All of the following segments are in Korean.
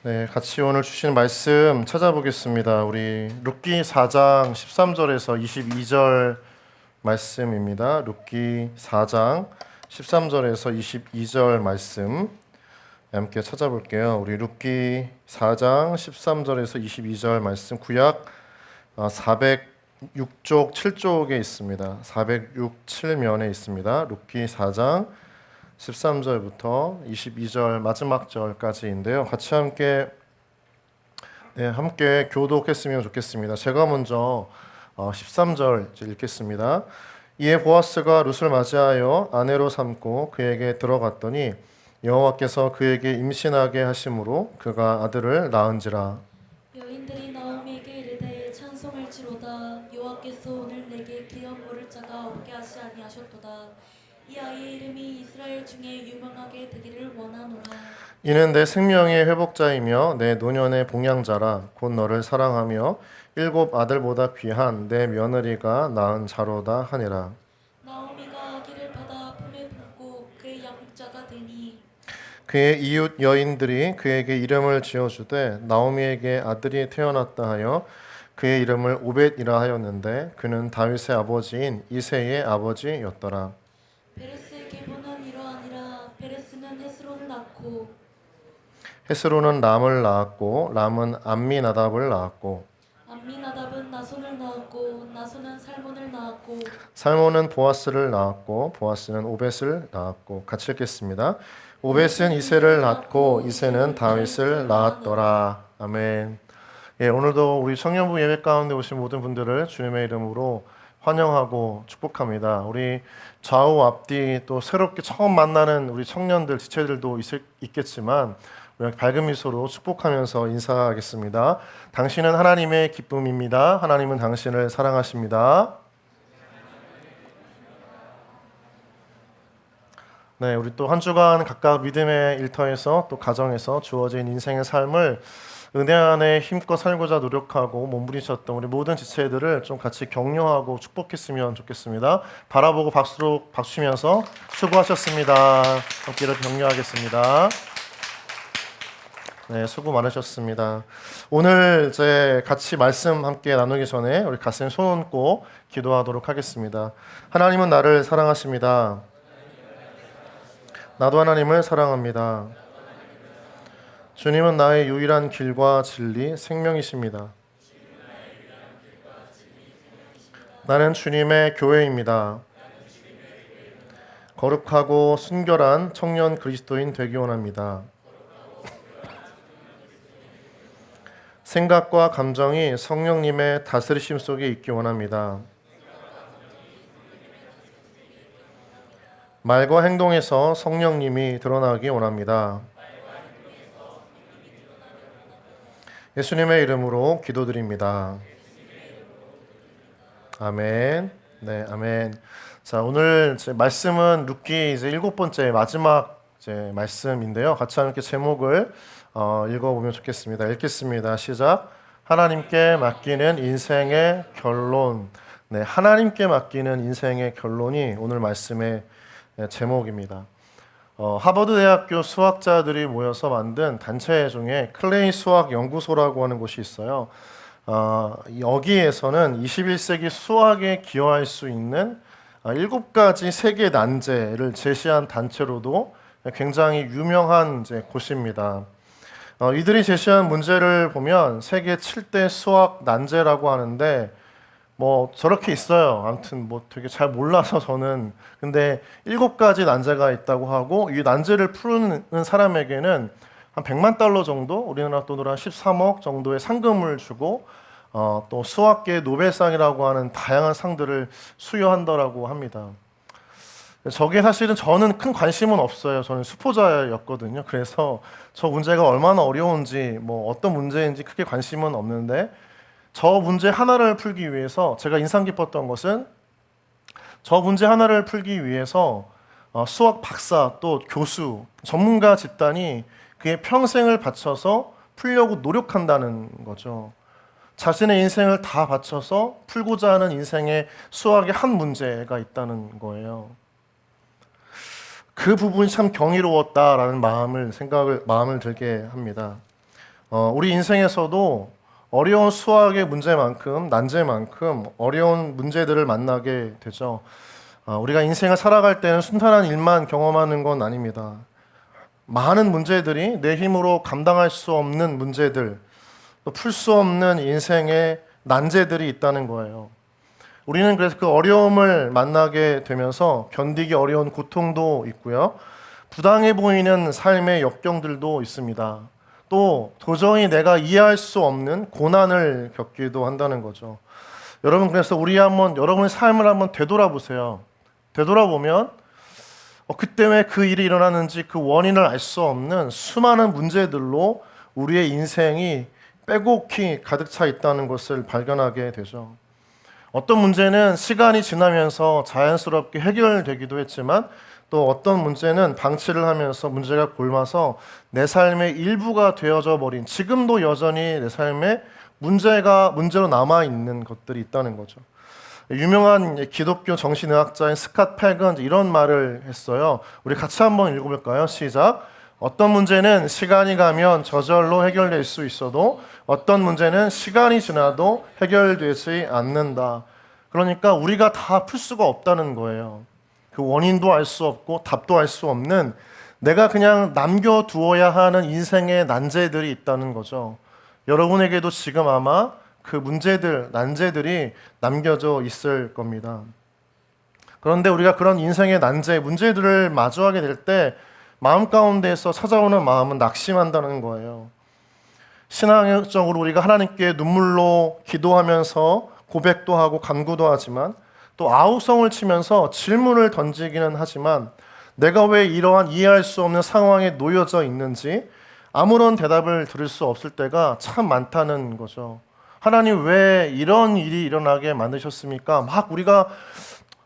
네, 같이 오늘 주신 말씀 찾아보겠습니다. 우리 룻기 4장 13절에서 22절 말씀입니다. 룻기 4장 13절에서 22절 말씀 함께 찾아볼게요. 우리 룻기 4장 13절에서 22절 말씀 구약 406쪽 7쪽에 있습니다. 406, 7면에 있습니다. 룻기 4장 13절부터 22절 마지막 절까지인데요. 같이 함께 교독했으면 좋겠습니다. 제가 먼저 13절 읽겠습니다. 이에 보아스가 룻을 맞이하여 아내로 삼고 그에게 들어갔더니 여호와께서 그에게 임신하게 하심으로 그가 아들을 낳은지라. 여인들이 나오미에게 이르되 찬송할지로다. 여호와께서 오늘 내게 귀한 모를 자가 없게 하시 아니하셨도다. 이 아이의 이름이 이스라엘 중에 유명하게 되기를 원하노라. 이는 내 생명의 회복자이며 내 노년의 봉양자라. 곧 너를 사랑하며 7 아들보다 귀한 내 며느리가 낳은 자로다 하니라. 나오미가 아기를 받아 품에 품고 그의 양육자가 되니 그의 이웃 여인들이 그에게 이름을 지어주되 나오미에게 아들이 태어났다 하여 그의 이름을 오벳이라 하였는데 그는 다윗의 아버지인 이새의 아버지였더라. 베레스의 계보는 이러하니라. 베레스는 헤스론을 낳고 헤스론은 람을 낳았고 람은 암미나답을 낳았고 암미나답은 나손을 낳았고 나손은 살몬을 낳았고 살몬은 보아스를 낳았고 보아스는 오벳을 낳았고. 같이 읽겠습니다. 오벳은 이새를 낳고 이새는 다윗을 낳았더라. 아멘. 예, 오늘도 우리 청년부 예배 가운데 오신 모든 분들을 주님의 이름으로 환영하고 축복합니다. 우리 좌우 앞뒤 또 새롭게 처음 만나는 우리 청년들, 지체들도 있겠지만 우리 밝은 미소로 축복하면서 인사하겠습니다. 당신은 하나님의 기쁨입니다. 하나님은 당신을 사랑하십니다. 네, 우리 또 한 주간 각각 믿음의 일터에서 또 가정에서 주어진 인생의 삶을 은혜 안에 힘껏 살고자 노력하고 몸부리셨던 우리 모든 지체들을 좀 같이 격려하고 축복했으면 좋겠습니다. 바라보고 박수 치면서 수고하셨습니다. 함께 이렇게 격려하겠습니다. 네, 수고 많으셨습니다. 오늘 이제 같이 말씀 함께 나누기 전에 우리 가슴에 손 얹고 기도하도록 하겠습니다. 하나님은 나를 사랑하십니다. 나도 하나님을 사랑합니다. 주님은 나의 유일한 길과 진리, 생명이십니다. 나는 주님의 교회입니다. 거룩하고 순결한 청년 그리스도인 되기 원합니다. 생각과 감정이 성령님의 다스리심 속에 있기 원합니다. 말과 행동에서 성령님이 드러나기 원합니다. 예수님의 이름으로 기도드립니다. 아멘. 네, 아멘. 자, 오늘 제 말씀은 룻기 이제 7번째 마지막 이제 말씀인데요. 같이 함께 제목을 읽어보면 좋겠습니다. 읽겠습니다. 시작. 하나님께 맡기는 인생의 결론. 네, 하나님께 맡기는 인생의 결론이 오늘 말씀의 제목입니다. 하버드 대학교 수학자들이 모여서 만든 단체 중에 클레이 수학 연구소라고 하는 곳이 있어요. 여기에서는 21세기 수학에 기여할 수 있는 7가지 세계 난제를 제시한 단체로도 굉장히 유명한 이제 곳입니다. 이들이 제시한 문제를 보면 세계 7대 수학 난제라고 하는데 뭐 저렇게 있어요. 아무튼 뭐 되게 잘 몰라서 저는. 근데 7가지 난제가 있다고 하고 이 난제를 푸는 사람에게는 한 100만 달러 정도, 우리나라 돈으로 한 13억 정도의 상금을 주고 또 수학계 노벨상이라고 하는 다양한 상들을 수여한다라고 합니다. 저게 사실은 저는 큰 관심은 없어요. 저는 수포자였거든요. 그래서 저 문제가 얼마나 어려운지 뭐 어떤 문제인지 크게 관심은 없는데 저 문제 하나를 풀기 위해서 제가 인상 깊었던 것은 저 문제 하나를 풀기 위해서 수학 박사 또 교수 전문가 집단이 그의 평생을 바쳐서 풀려고 노력한다는 거죠. 자신의 인생을 다 바쳐서 풀고자 하는 인생의 수학의 한 문제가 있다는 거예요. 그 부분이 참 경이로웠다라는 마음을 들게 합니다. 우리 인생에서도 어려운 수학의 문제만큼 난제만큼 어려운 문제들을 만나게 되죠. 우리가 인생을 살아갈 때는 순탄한 일만 경험하는 건 아닙니다. 많은 문제들이 내 힘으로 감당할 수 없는 문제들, 또 풀 수 없는 인생의 난제들이 있다는 거예요. 우리는 그래서 그 어려움을 만나게 되면서 견디기 어려운 고통도 있고요. 부당해 보이는 삶의 역경들도 있습니다. 또 도저히 내가 이해할 수 없는 고난을 겪기도 한다는 거죠. 여러분, 그래서 여러분의 삶을 한번 되돌아보세요. 되돌아보면 그때 왜 그 일이 일어나는지 그 원인을 알 수 없는 수많은 문제들로 우리의 인생이 빼곡히 가득 차 있다는 것을 발견하게 되죠. 어떤 문제는 시간이 지나면서 자연스럽게 해결되기도 했지만 또 어떤 문제는 방치를 하면서 문제가 골마서 내 삶의 일부가 되어져 버린, 지금도 여전히 내 삶에 문제로 남아있는 것들이 있다는 거죠. 유명한 기독교 정신의학자인 스캇 팩은 이런 말을 했어요. 우리 같이 한번 읽어볼까요? 시작. 어떤 문제는 시간이 가면 저절로 해결될 수 있어도 어떤 문제는 시간이 지나도 해결되지 않는다. 그러니까 우리가 다 풀 수가 없다는 거예요. 그 원인도 알 수 없고 답도 알 수 없는, 내가 그냥 남겨두어야 하는 인생의 난제들이 있다는 거죠. 여러분에게도 지금 아마 그 문제들, 난제들이 남겨져 있을 겁니다. 그런데 우리가 그런 인생의 난제, 문제들을 마주하게 될 때 마음 가운데에서 찾아오는 마음은 낙심한다는 거예요. 신앙적으로 우리가 하나님께 눈물로 기도하면서 고백도 하고 간구도 하지만 또 아우성을 치면서 질문을 던지기는 하지만 내가 왜 이러한 이해할 수 없는 상황에 놓여져 있는지 아무런 대답을 들을 수 없을 때가 참 많다는 거죠. 하나님, 왜 이런 일이 일어나게 만드셨습니까? 막 우리가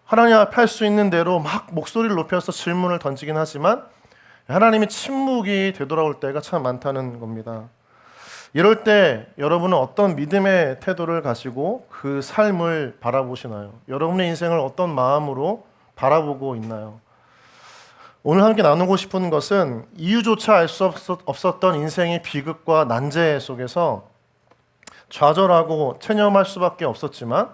하나님 앞에 할 수 있는 대로 막 목소리를 높여서 질문을 던지긴 하지만 하나님의 침묵이 되돌아올 때가 참 많다는 겁니다. 이럴 때 여러분은 어떤 믿음의 태도를 가지고 그 삶을 바라보시나요? 여러분의 인생을 어떤 마음으로 바라보고 있나요? 오늘 함께 나누고 싶은 것은 이유조차 알 수 없었던 인생의 비극과 난제 속에서 좌절하고 체념할 수밖에 없었지만,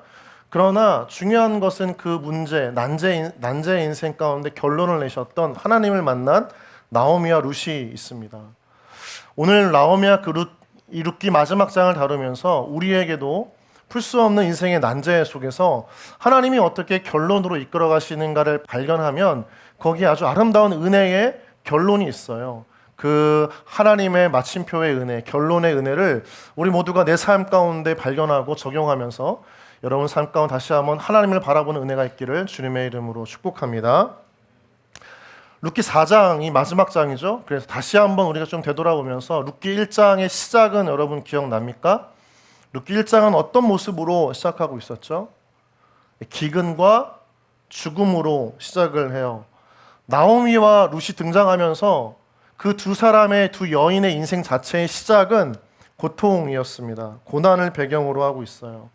그러나 중요한 것은 그 문제, 난제 인생 가운데 결론을 내셨던 하나님을 만난 나오미와 룻이 있습니다. 오늘 나오미와 이 룻기 마지막 장을 다루면서 우리에게도 풀 수 없는 인생의 난제 속에서 하나님이 어떻게 결론으로 이끌어 가시는가를 발견하면 거기에 아주 아름다운 은혜의 결론이 있어요. 그 하나님의 마침표의 은혜, 결론의 은혜를 우리 모두가 내 삶 가운데 발견하고 적용하면서 여러분 삶 가운데 다시 한번 하나님을 바라보는 은혜가 있기를 주님의 이름으로 축복합니다. 룻기 4장이 마지막 장이죠. 그래서 다시 한번 우리가 좀 되돌아보면서 룻기 1장의 시작은 여러분 기억납니까? 룻기 1장은 어떤 모습으로 시작하고 있었죠? 기근과 죽음으로 시작을 해요. 나오미와 룻이 등장하면서 그 두 사람의, 두 여인의 인생 자체의 시작은 고통이었습니다. 고난을 배경으로 하고 있어요.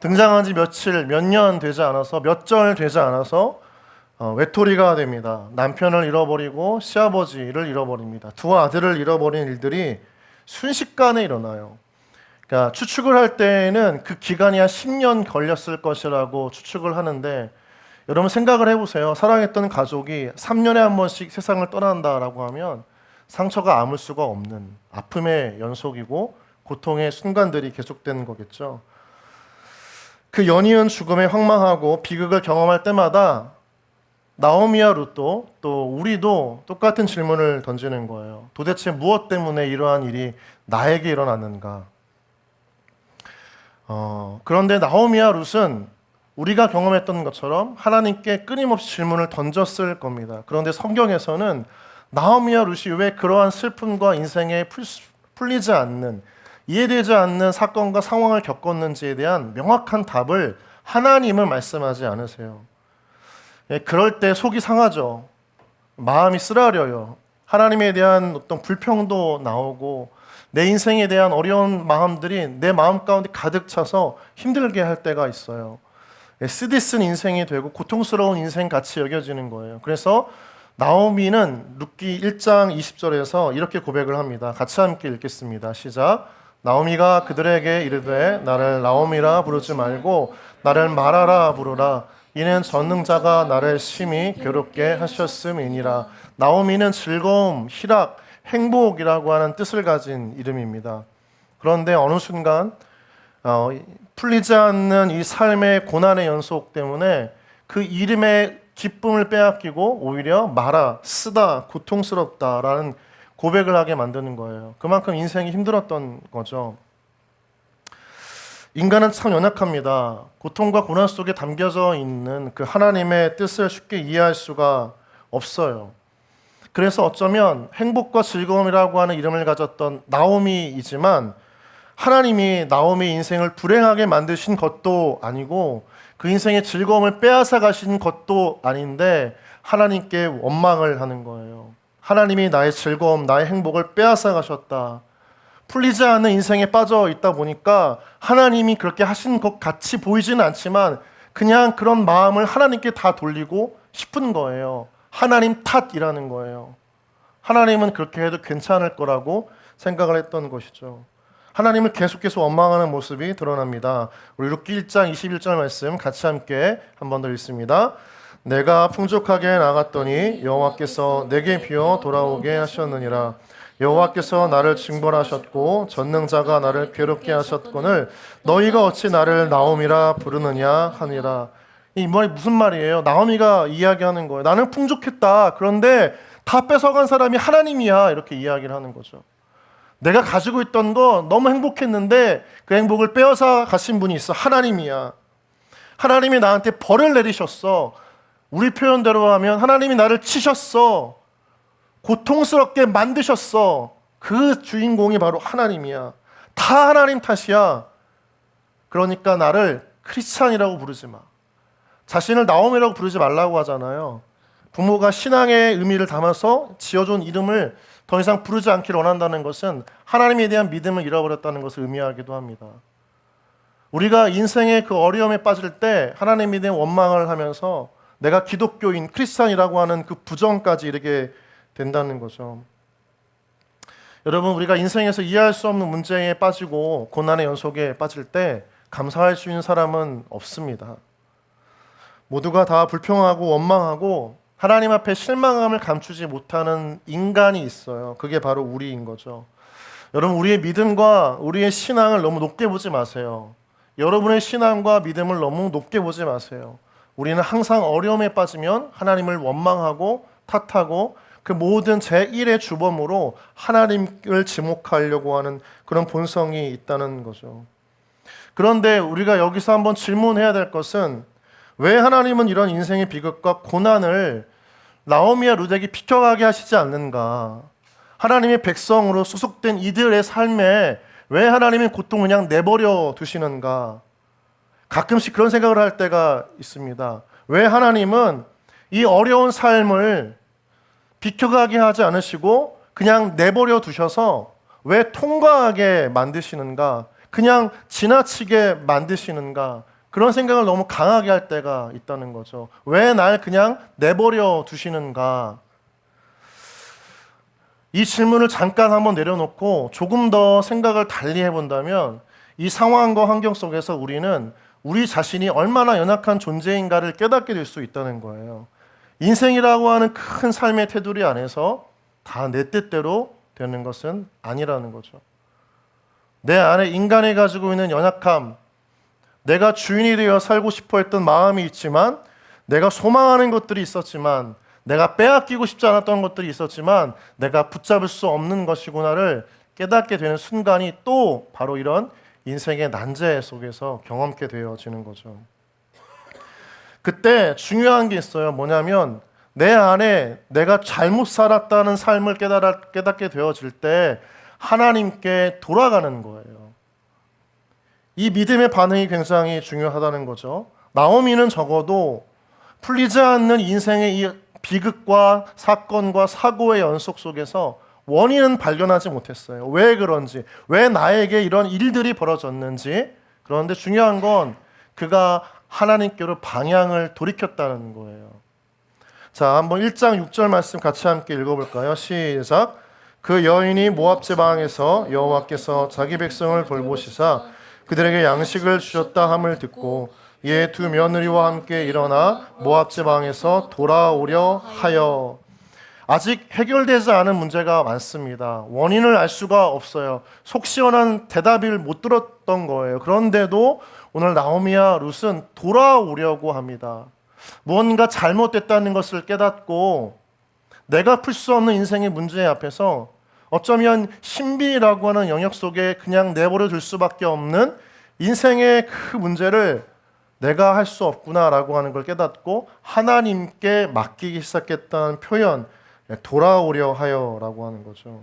등장한 지 며칠, 몇 년 되지 않아서, 몇 절 되지 않아서 외톨이가 됩니다. 남편을 잃어버리고 시아버지를 잃어버립니다. 두 아들을 잃어버린 일들이 순식간에 일어나요. 그러니까 추측을 할 때는 그 기간이 한 10년 걸렸을 것이라고 추측을 하는데, 여러분 생각을 해보세요. 사랑했던 가족이 3년에 한 번씩 세상을 떠난다라고 하면 상처가 아물 수가 없는 아픔의 연속이고 고통의 순간들이 계속되는 거겠죠. 그 연이은 죽음에 황망하고 비극을 경험할 때마다 나오미와 룻도 또 우리도 똑같은 질문을 던지는 거예요. 도대체 무엇 때문에 이러한 일이 나에게 일어났는가? 그런데 나오미와 룻은 우리가 경험했던 것처럼 하나님께 끊임없이 질문을 던졌을 겁니다. 그런데 성경에서는 나오미와 룻이 왜 그러한 슬픔과 인생에 풀리지 않는, 이해되지 않는 사건과 상황을 겪었는지에 대한 명확한 답을 하나님은 말씀하지 않으세요. 그럴 때 속이 상하죠. 마음이 쓰라려요. 하나님에 대한 어떤 불평도 나오고 내 인생에 대한 어려운 마음들이 내 마음 가운데 가득 차서 힘들게 할 때가 있어요. 쓰디쓴 인생이 되고 고통스러운 인생 같이 여겨지는 거예요. 그래서 나오미는 룻기 1장 20절에서 이렇게 고백을 합니다. 같이 함께 읽겠습니다. 시작. 나오미가 그들에게 이르되 나를 나오미라 부르지 말고 나를 마라라 부르라. 이는 전능자가 나를 심히 괴롭게 하셨음이니라. 나오미는 즐거움, 희락, 행복이라고 하는 뜻을 가진 이름입니다. 그런데 어느 순간 풀리지 않는 이 삶의 고난의 연속 때문에 그 이름의 기쁨을 빼앗기고 오히려 마라, 쓰다, 고통스럽다라는 고백을 하게 만드는 거예요. 그만큼 인생이 힘들었던 거죠. 인간은 참 연약합니다. 고통과 고난 속에 담겨져 있는 그 하나님의 뜻을 쉽게 이해할 수가 없어요. 그래서 어쩌면 행복과 즐거움이라고 하는 이름을 가졌던 나오미이지만 하나님이 나오미 인생을 불행하게 만드신 것도 아니고 그 인생의 즐거움을 빼앗아 가신 것도 아닌데 하나님께 원망을 하는 거예요. 하나님이 나의 즐거움, 나의 행복을 빼앗아 가셨다. 풀리지 않는 인생에 빠져 있다 보니까 하나님이 그렇게 하신 것 같이 보이지는 않지만 그냥 그런 마음을 하나님께 다 돌리고 싶은 거예요. 하나님 탓이라는 거예요. 하나님은 그렇게 해도 괜찮을 거라고 생각을 했던 것이죠. 하나님을 계속해서 원망하는 모습이 드러납니다. 우리 룻기 1장 21절 말씀 같이 함께 한 번 더 읽습니다. 내가 풍족하게 나갔더니 여호와께서 내게 비어 돌아오게 하셨느니라. 여호와께서 나를 징벌하셨고 전능자가 나를 괴롭게 하셨거늘 너희가 어찌 나를 나오미라 부르느냐 하니라. 이 말이 무슨 말이에요? 나오미가 이야기하는 거예요. 나는 풍족했다. 그런데 다 뺏어간 사람이 하나님이야. 이렇게 이야기를 하는 거죠. 내가 가지고 있던 거 너무 행복했는데 그 행복을 빼앗아 가신 분이 있어. 하나님이야. 하나님이 나한테 벌을 내리셨어. 우리 표현대로 하면 하나님이 나를 치셨어. 고통스럽게 만드셨어. 그 주인공이 바로 하나님이야. 다 하나님 탓이야. 그러니까 나를 크리스찬이라고 부르지 마. 자신을 나오미라고 부르지 말라고 하잖아요. 부모가 신앙의 의미를 담아서 지어준 이름을 더 이상 부르지 않기를 원한다는 것은 하나님에 대한 믿음을 잃어버렸다는 것을 의미하기도 합니다. 우리가 인생의 그 어려움에 빠질 때 하나님에 대한 원망을 하면서 내가 기독교인, 크리스찬이라고 하는 그 부정까지 이르게 된다는 거죠. 여러분, 우리가 인생에서 이해할 수 없는 문제에 빠지고 고난의 연속에 빠질 때 감사할 수 있는 사람은 없습니다. 모두가 다 불평하고 원망하고 하나님 앞에 실망함을 감추지 못하는 인간이 있어요. 그게 바로 우리인 거죠. 여러분, 우리의 믿음과 우리의 신앙을 너무 높게 보지 마세요. 여러분의 신앙과 믿음을 너무 높게 보지 마세요. 우리는 항상 어려움에 빠지면 하나님을 원망하고 탓하고 그 모든 제1의 주범으로 하나님을 지목하려고 하는 그런 본성이 있다는 거죠. 그런데 우리가 여기서 한번 질문해야 될 것은 왜 하나님은 이런 인생의 비극과 고난을 나오미와 룻에게 비켜가게 하시지 않는가? 하나님의 백성으로 소속된 이들의 삶에 왜 하나님의 고통을 그냥 내버려 두시는가? 가끔씩 그런 생각을 할 때가 있습니다. 왜 하나님은 이 어려운 삶을 비켜가게 하지 않으시고 그냥 내버려 두셔서 왜 통과하게 만드시는가? 그냥 지나치게 만드시는가? 그런 생각을 너무 강하게 할 때가 있다는 거죠. 왜 날 그냥 내버려 두시는가? 이 질문을 잠깐 한번 내려놓고 조금 더 생각을 달리 해본다면 이 상황과 환경 속에서 우리는 우리 자신이 얼마나 연약한 존재인가를 깨닫게 될 수 있다는 거예요. 인생이라고 하는 큰 삶의 테두리 안에서 다 내 뜻대로 되는 것은 아니라는 거죠. 내 안에 인간이 가지고 있는 연약함, 내가 주인이 되어 살고 싶어 했던 마음이 있지만 내가 소망하는 것들이 있었지만 내가 빼앗기고 싶지 않았던 것들이 있었지만 내가 붙잡을 수 없는 것이구나를 깨닫게 되는 순간이 또 바로 이런 인생의 난제 속에서 경험케 되어지는 거죠. 그때 중요한 게 있어요. 뭐냐면 내 안에 내가 잘못 살았다는 삶을 깨닫게 되어질 때 하나님께 돌아가는 거예요. 이 믿음의 반응이 굉장히 중요하다는 거죠. 나오미는 적어도 풀리지 않는 인생의 이 비극과 사건과 사고의 연속 속에서 원인은 발견하지 못했어요. 왜 그런지, 왜 나에게 이런 일들이 벌어졌는지. 그런데 중요한 건 그가 하나님께로 방향을 돌이켰다는 거예요. 자, 한번 1장 6절 말씀 같이 함께 읽어볼까요? 시작. 그 여인이 모압 지방에서 여호와께서 자기 백성을 돌보시사 그들에게 양식을 주셨다 함을 듣고 이에 두 며느리와 함께 일어나 모압 지방에서 돌아오려 하여. 아직 해결되지 않은 문제가 많습니다. 원인을 알 수가 없어요. 속 시원한 대답을 못 들었던 거예요. 그런데도 오늘 나오미와 룻은 돌아오려고 합니다. 무언가 잘못됐다는 것을 깨닫고 내가 풀 수 없는 인생의 문제 앞에서 어쩌면 신비라고 하는 영역 속에 그냥 내버려 둘 수밖에 없는 인생의 그 문제를 내가 할 수 없구나라고 하는 걸 깨닫고 하나님께 맡기기 시작했다는 표현, 돌아오려 하여라고 하는 거죠.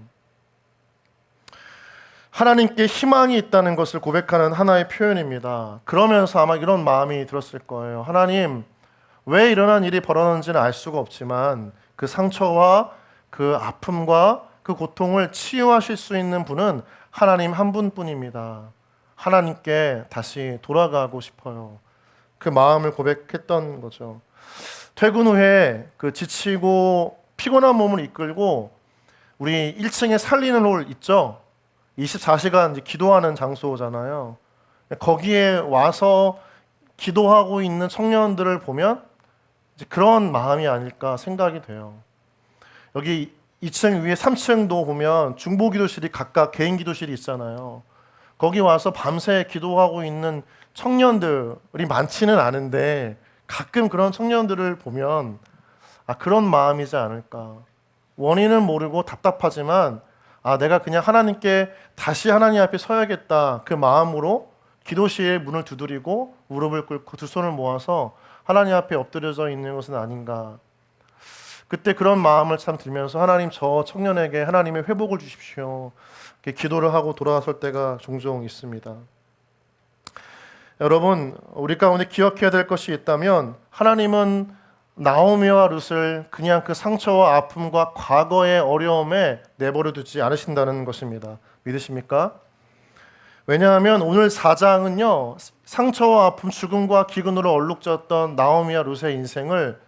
하나님께 희망이 있다는 것을 고백하는 하나의 표현입니다. 그러면서 아마 이런 마음이 들었을 거예요. 하나님, 왜 일어난 일이 벌어졌는지는 알 수가 없지만 그 상처와 그 아픔과 그 고통을 치유하실 수 있는 분은 하나님 한 분뿐입니다. 하나님께 다시 돌아가고 싶어요. 그 마음을 고백했던 거죠. 퇴근 후에 그 지치고 피곤한 몸을 이끌고 우리 1층에 살리는 홀 있죠? 24시간 이제 기도하는 장소잖아요. 거기에 와서 기도하고 있는 청년들을 보면 이제 그런 마음이 아닐까 생각이 돼요. 여기 2층 위에 3층도 보면 중보기도실이 각각 개인 기도실이 있잖아요. 거기 와서 밤새 기도하고 있는 청년들이 많지는 않은데 가끔 그런 청년들을 보면 그런 마음이지 않을까. 원인은 모르고 답답하지만 내가 그냥 하나님께 다시 하나님 앞에 서야겠다. 그 마음으로 기도실의 문을 두드리고 무릎을 꿇고 두 손을 모아서 하나님 앞에 엎드려져 있는 것은 아닌가. 그때 그런 마음을 참 들면서 하나님 저 청년에게 하나님의 회복을 주십시오. 이렇게 기도를 하고 돌아설 때가 종종 있습니다. 여러분, 우리 가운데 기억해야 될 것이 있다면 하나님은 나오미와 룻을 그냥 그 상처와 아픔과 과거의 어려움에 내버려 두지 않으신다는 것입니다. 믿으십니까? 왜냐하면 오늘 4장은요, 상처와 아픔, 죽음과 기근으로 얼룩졌던 나오미와 룻의 인생을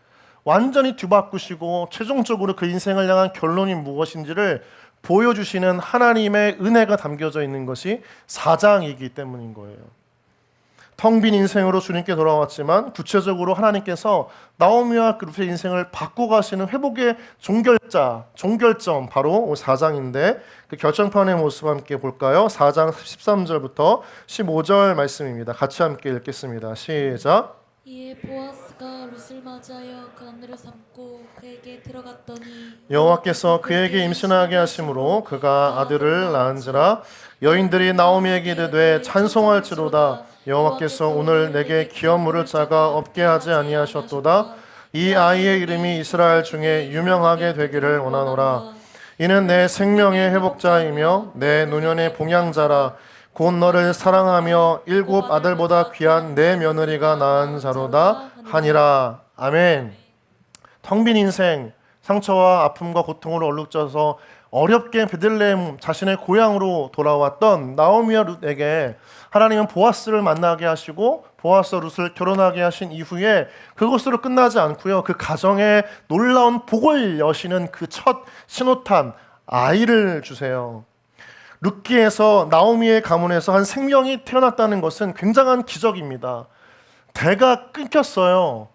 완전히 뒤바꾸시고 최종적으로 그 인생을 향한 결론이 무엇인지를 보여주시는 하나님의 은혜가 담겨져 있는 것이 4장이기 때문인 거예요. 텅 빈 인생으로 주님께 돌아왔지만 구체적으로 하나님께서 나오미와 룻의 인생을 바꿔가시는 회복의 종결점 바로 4장인데 그 결정판의 모습 함께 볼까요? 4장 13절부터 15절 말씀입니다. 같이 함께 읽겠습니다. 시작. 이에 보아스가 룻을 맞이하여 그 아내를 삼고 그에게 들어갔더니 여호와께서 그에게 임신하게 하심으로 그가 아들을 낳은지라 여인들이 나오미에게 이르되 찬송할지로다 여호와께서 오늘 내게 기업물을 짜가 없게 하지 아니하셨도다. 이 아이의 이름이 이스라엘 중에 유명하게 되기를 원하노라. 이는 내 생명의 회복자이며 내 노년의 봉양자라. 곧 너를 사랑하며 7 아들보다 귀한 내 며느리가 낳은 자로다 하니라. 아멘. 텅 빈 인생, 상처와 아픔과 고통으로 얼룩져서 어렵게 베들레헴 자신의 고향으로 돌아왔던 나오미와 룻에게 하나님은 보아스를 만나게 하시고 보아스와 룻을 결혼하게 하신 이후에 그것으로 끝나지 않고요. 그 가정에 놀라운 복을 여시는 그 첫 신호탄 아이를 주세요. 룻기에서 나오미의 가문에서 한 생명이 태어났다는 것은 굉장한 기적입니다. 대가 끊겼어요.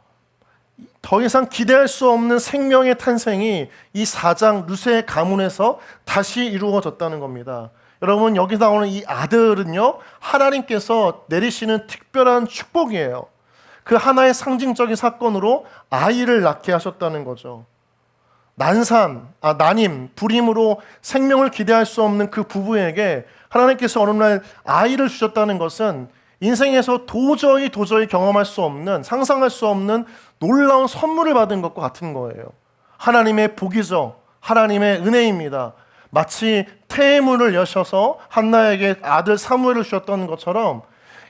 더 이상 기대할 수 없는 생명의 탄생이 이 4장 룻의 가문에서 다시 이루어졌다는 겁니다. 여러분, 여기 나오는 이 아들은요, 하나님께서 내리시는 특별한 축복이에요. 그 하나의 상징적인 사건으로 아이를 낳게 하셨다는 거죠. 난임, 불임으로 생명을 기대할 수 없는 그 부부에게 하나님께서 어느 날 아이를 주셨다는 것은 인생에서 도저히 경험할 수 없는, 상상할 수 없는 놀라운 선물을 받은 것과 같은 거예요. 하나님의 복이죠. 하나님의 은혜입니다. 마치 태의 문을 여셔서 한나에게 아들 사무엘을 주셨던 것처럼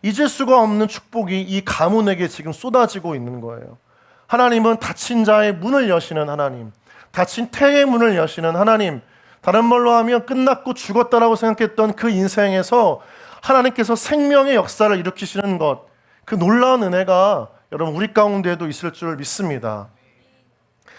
잊을 수가 없는 축복이 이 가문에게 지금 쏟아지고 있는 거예요. 하나님은 닫힌 자의 문을 여시는 하나님, 닫힌 태의 문을 여시는 하나님, 다른 말로 하면 끝났고 죽었다라고 생각했던 그 인생에서 하나님께서 생명의 역사를 일으키시는 것, 그 놀라운 은혜가 여러분 우리 가운데에도 있을 줄 믿습니다.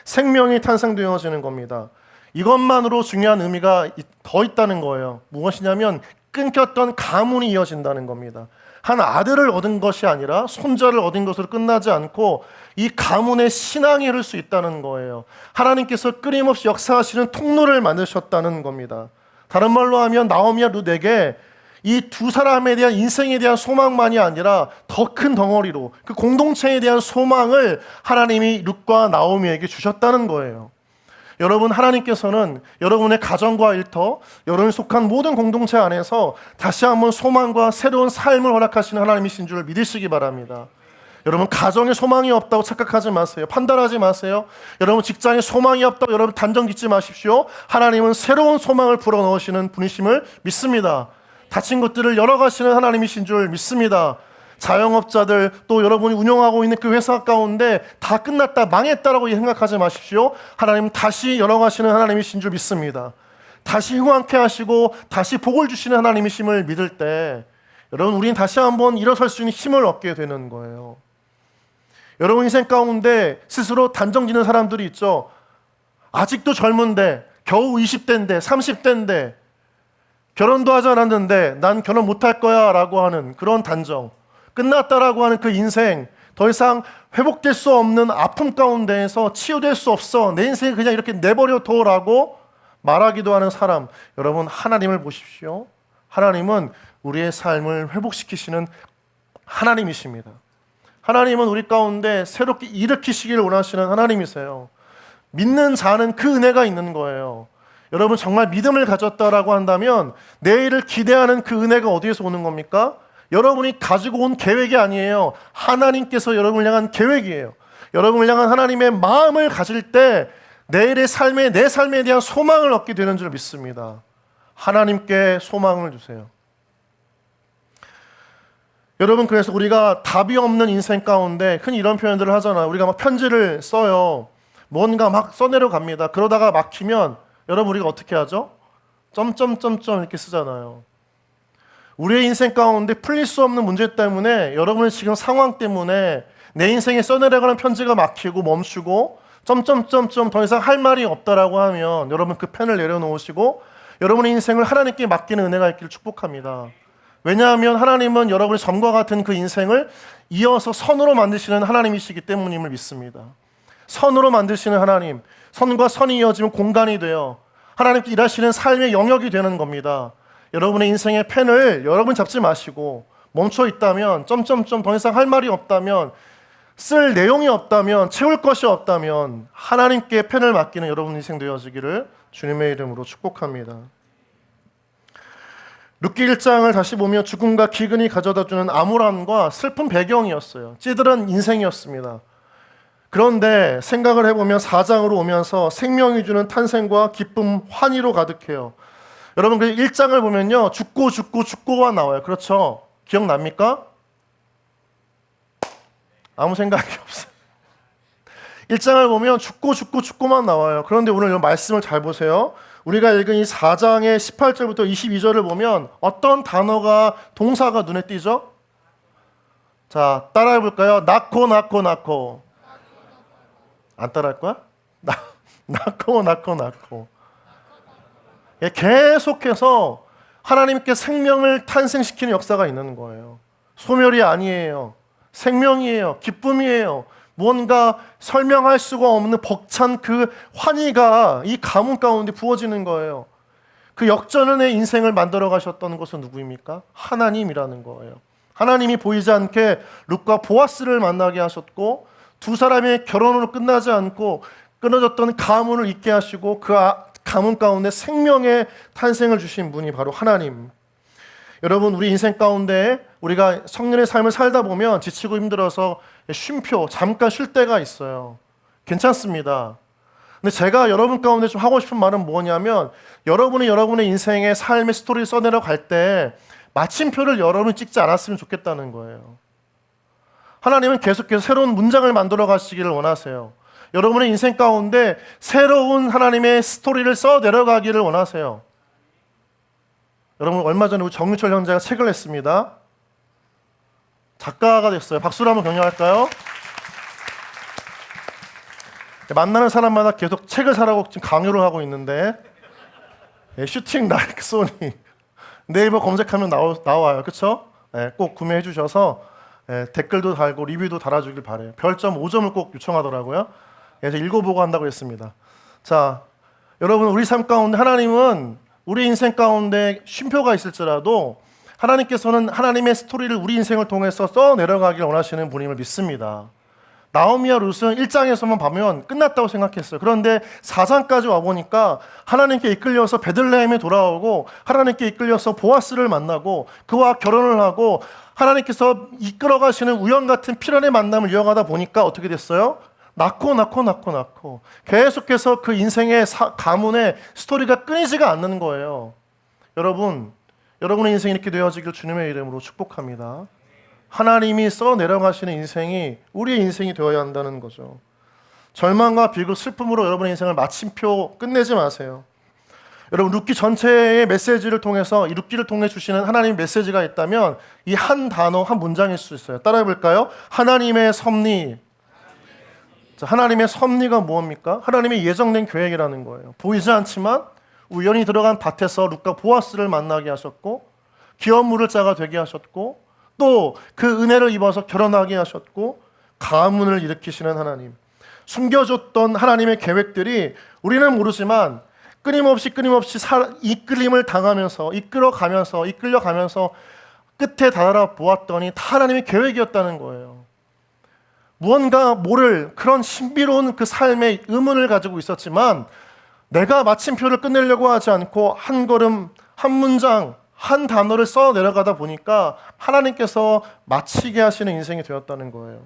생명이 탄생되어지는 겁니다. 이것만으로 중요한 의미가 더 있다는 거예요. 무엇이냐면 끊겼던 가문이 이어진다는 겁니다. 한 아들을 얻은 것이 아니라 손자를 얻은 것으로 끝나지 않고 이 가문의 신앙이 흐를 수 있다는 거예요. 하나님께서 끊임없이 역사하시는 통로를 만드셨다는 겁니다. 다른 말로 하면 나오미와 룻에게 이 두 사람에 대한 인생에 대한 소망만이 아니라 더 큰 덩어리로 그 공동체에 대한 소망을 하나님이 룻과 나오미에게 주셨다는 거예요. 여러분, 하나님께서는 여러분의 가정과 일터, 여러분이 속한 모든 공동체 안에서 다시 한번 소망과 새로운 삶을 허락하시는 하나님이신 줄 믿으시기 바랍니다. 여러분, 가정에 소망이 없다고 착각하지 마세요. 판단하지 마세요. 여러분, 직장에 소망이 없다고 여러분 단정 짓지 마십시오. 하나님은 새로운 소망을 불어넣으시는 분이심을 믿습니다. 다친 것들을 열어가시는 하나님이신 줄 믿습니다. 자영업자들, 또 여러분이 운영하고 있는 그 회사 가운데 다 끝났다, 망했다라고 생각하지 마십시오. 하나님은 다시 열어가시는 하나님이신 줄 믿습니다. 다시 흥왕케 하시고 다시 복을 주시는 하나님이심을 믿을 때 여러분, 우리는 다시 한번 일어설 수 있는 힘을 얻게 되는 거예요. 여러분 인생 가운데 스스로 단정짓는 사람들이 있죠. 아직도 젊은데, 겨우 20대인데 30대인데 결혼도 하지 않았는데 난 결혼 못할 거야 라고 하는 그런 단정, 끝났다라고 하는 그 인생, 더 이상 회복될 수 없는 아픔 가운데에서 치유될 수 없어, 내 인생을 그냥 이렇게 내버려둬라고 말하기도 하는 사람, 여러분 하나님을 보십시오. 하나님은 우리의 삶을 회복시키시는 하나님이십니다. 하나님은 우리 가운데 새롭게 일으키시기를 원하시는 하나님이세요. 믿는 자는 그 은혜가 있는 거예요. 여러분 정말 믿음을 가졌다라고 한다면 내일을 기대하는 그 은혜가 어디에서 오는 겁니까? 여러분이 가지고 온 계획이 아니에요. 하나님께서 여러분을 향한 계획이에요. 여러분을 향한 하나님의 마음을 가질 때 내일의 삶에, 내 삶에 대한 소망을 얻게 되는 줄 믿습니다. 하나님께 소망을 주세요. 여러분, 그래서 우리가 답이 없는 인생 가운데 흔히 이런 표현들을 하잖아요. 우리가 막 편지를 써요. 뭔가 막 써내려 갑니다. 그러다가 막히면 여러분 우리가 어떻게 하죠? 점점점점 이렇게 쓰잖아요. 우리의 인생 가운데 풀릴 수 없는 문제 때문에, 여러분의 지금 상황 때문에 내 인생에 써내려가는 편지가 막히고 멈추고 점점점점 더 이상 할 말이 없다라고 하면 여러분 그 펜을 내려놓으시고 여러분의 인생을 하나님께 맡기는 은혜가 있기를 축복합니다. 왜냐하면 하나님은 여러분의 점과 같은 그 인생을 이어서 선으로 만드시는 하나님이시기 때문임을 믿습니다. 선으로 만드시는 하나님, 선과 선이 이어지면 공간이 되어 하나님께 일하시는 삶의 영역이 되는 겁니다. 여러분의 인생의 펜을 여러분 잡지 마시고 멈춰 있다면, 점점점 더 이상 할 말이 없다면, 쓸 내용이 없다면, 채울 것이 없다면 하나님께 펜을 맡기는 여러분 인생 되어지기를 주님의 이름으로 축복합니다. 룻기 1장을 다시 보면 죽음과 기근이 가져다주는 암울함과 슬픈 배경이었어요. 찌들은 인생이었습니다. 그런데 생각을 해보면 4장으로 오면서 생명이 주는 탄생과 기쁨, 환희로 가득해요. 여러분, 그 1장을 보면요, 죽고가 나와요. 그렇죠? 기억납니까? 아무 생각이 없어요. 1장을 보면 죽고만 나와요. 그런데 오늘 이 말씀을 잘 보세요. 우리가 읽은 이 4장의 18절부터 22절을 보면 어떤 단어가, 동사가 눈에 띄죠? 자, 따라해 볼까요? 낳고. 안 따라할 거야? 낳고. 계속해서 하나님께 생명을 탄생시키는 역사가 있는 거예요. 소멸이 아니에요. 생명이에요. 기쁨이에요. 무언가 설명할 수가 없는 벅찬 그 환희가 이 가문 가운데 부어지는 거예요. 그 역전의 인생을 만들어 가셨던 것은 누구입니까? 하나님이라는 거예요. 하나님이 보이지 않게 룻과 보아스를 만나게 하셨고, 두 사람의 결혼으로 끝나지 않고 끊어졌던 가문을 있게 하시고 그 가문 가운데 생명의 탄생을 주신 분이 바로 하나님. 여러분, 우리 인생 가운데 우리가 성년의 삶을 살다 보면 지치고 힘들어서 쉼표, 잠깐 쉴 때가 있어요. 괜찮습니다. 근데 제가 여러분 가운데 좀 하고 싶은 말은 뭐냐면, 여러분의 인생의 삶의 스토리를 써내려 갈 때 마침표를 여러분이 찍지 않았으면 좋겠다는 거예요. 하나님은 계속해서 새로운 문장을 만들어 가시기를 원하세요. 여러분의 인생 가운데 새로운 하나님의 스토리를 써 내려가기를 원하세요. 여러분, 얼마 전에 우리 정유철 형제가 책을 냈습니다. 작가가 됐어요. 박수로 한번 격려할까요? 만나는 사람마다 계속 책을 사라고 지금 강요를 하고 있는데, 슈팅 라이크 소니 네이버 검색하면 나와요. 그렇죠? 꼭 구매해 주셔서 댓글도 달고 리뷰도 달아주길 바래요. 별점 5점을 꼭 요청하더라고요. 그래서 읽어보고 한다고 했습니다. 자, 여러분, 우리 삶 가운데 하나님은 우리 인생 가운데 쉼표가 있을지라도 하나님께서는 하나님의 스토리를 우리 인생을 통해서 써내려가길 원하시는 분임을 믿습니다. 나오미와 룻은 1장에서만 보면 끝났다고 생각했어요. 그런데 4장까지 와보니까 하나님께 이끌려서 베들레헴에 돌아오고 하나님께 이끌려서 보아스를 만나고 그와 결혼을 하고 하나님께서 이끌어가시는 우연 같은 필연의 만남을 이어가다 보니까 어떻게 됐어요? 낳고 계속해서 그 인생의 가문의 스토리가 끊이지가 않는 거예요. 여러분의 인생이 이렇게 되어지길 주님의 이름으로 축복합니다. 하나님이 써내려가시는 인생이 우리의 인생이 되어야 한다는 거죠. 절망과 비극, 슬픔으로 여러분의 인생을 마침표 끝내지 마세요. 여러분, 룻기 전체의 메시지를 통해서 이 룻기를 통해 주시는 하나님의 메시지가 있다면 이 한 단어, 한 문장일 수 있어요. 따라해 볼까요? 하나님의 섭리. 자, 하나님의 섭리가 무엇입니까? 하나님의 예정된 계획이라는 거예요. 보이지 않지만 우연히 들어간 밭에서 룻과 보아스를 만나게 하셨고 기업 물을 자가 되게 하셨고 또 그 은혜를 입어서 결혼하게 하셨고 가문을 일으키시는 하나님, 숨겨줬던 하나님의 계획들이 우리는 모르지만 끊임없이 이끌림을 당하면서 이끌려가면서 끝에 다다라 보았더니 다 하나님의 계획이었다는 거예요. 무언가 모를 그런 신비로운 그 삶의 의문을 가지고 있었지만 내가 마침표를 끝내려고 하지 않고 한 걸음, 한 문장, 한 단어를 써 내려가다 보니까 하나님께서 마치게 하시는 인생이 되었다는 거예요.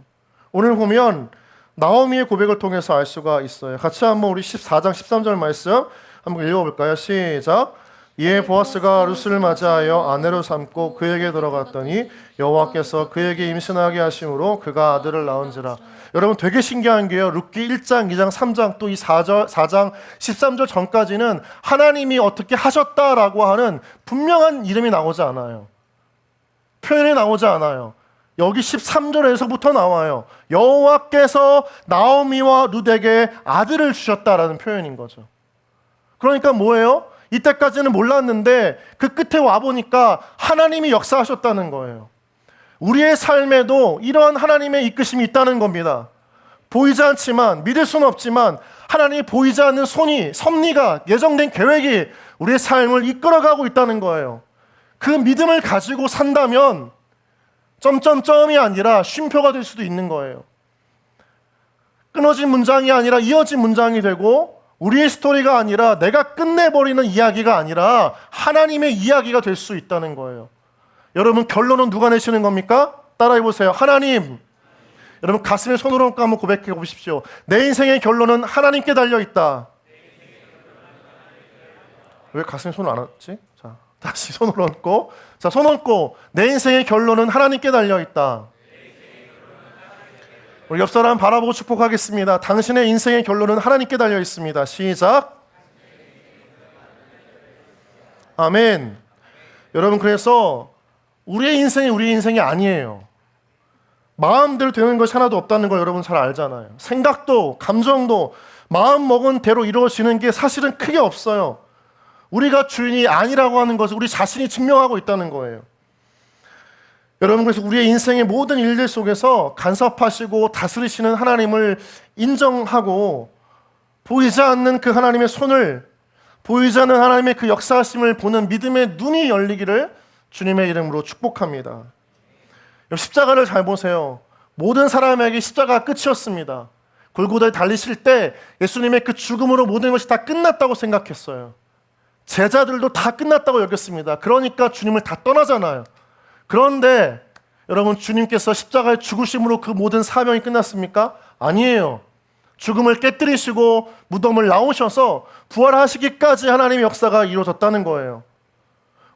오늘 보면 나오미의 고백을 통해서 알 수가 있어요. 같이 한번 우리 14장 13절 말씀 한번 읽어볼까요? 시작. 이에 보아스가 룻을 맞이하여 아내로 삼고 그에게 들어갔더니 여호와께서 그에게 임신하게 하심으로 그가 아들을 낳은지라. 여러분, 되게 신기한 게요. 룻기 1장, 2장, 3장 또 이 4장 13절 전까지는 하나님이 어떻게 하셨다라고 하는 분명한 이름이 나오지 않아요. 표현이 나오지 않아요. 여기 13절에서부터 나와요. 여호와께서 나오미와 룻에게 아들을 주셨다라는 표현인 거죠. 그러니까 뭐예요? 이때까지는 몰랐는데 그 끝에 와보니까 하나님이 역사하셨다는 거예요. 우리의 삶에도 이러한 하나님의 이끄심이 있다는 겁니다. 보이지 않지만, 믿을 수는 없지만 하나님이 보이지 않는 섭리가, 예정된 계획이 우리의 삶을 이끌어가고 있다는 거예요. 그 믿음을 가지고 산다면 점점점이 아니라 쉼표가 될 수도 있는 거예요. 끊어진 문장이 아니라 이어진 문장이 되고 우리의 스토리가 아니라 내가 끝내버리는 이야기가 아니라 하나님의 이야기가 될 수 있다는 거예요. 여러분, 결론은 누가 내시는 겁니까? 따라해 보세요. 하나님. 여러분, 가슴에 손으로 얹고 한번 고백해 보십시오. 내 인생의 결론은 하나님께 달려있다. 왜 가슴에 손을 안 얹지? 자, 다시 손을 얹고, 자, 손 얹고 내 인생의 결론은 하나님께 달려있다. 우리 옆 사람 바라보고 축복하겠습니다. 당신의 인생의 결론은 하나님께 달려 있습니다. 시작. 아멘. 여러분, 그래서 우리의 인생이 아니에요. 마음대로 되는 것이 하나도 없다는 걸 여러분 잘 알잖아요. 생각도 감정도 마음 먹은 대로 이루어지는 게 사실은 크게 없어요. 우리가 주인이 아니라고 하는 것을 우리 자신이 증명하고 있다는 거예요. 여러분, 그래서 우리의 인생의 모든 일들 속에서 간섭하시고 다스리시는 하나님을 인정하고 보이지 않는 그 하나님의 손을, 보이지 않는 하나님의 그 역사하심을 보는 믿음의 눈이 열리기를 주님의 이름으로 축복합니다. 십자가를 잘 보세요. 모든 사람에게 십자가가 끝이었습니다. 골고다에 달리실 때 예수님의 그 죽음으로 모든 것이 다 끝났다고 생각했어요. 제자들도 다 끝났다고 여겼습니다. 그러니까 주님을 다 떠나잖아요. 그런데 여러분, 주님께서 십자가의 죽으심으로 그 모든 사명이 끝났습니까? 아니에요. 죽음을 깨뜨리시고 무덤을 나오셔서 부활하시기까지 하나님의 역사가 이루어졌다는 거예요.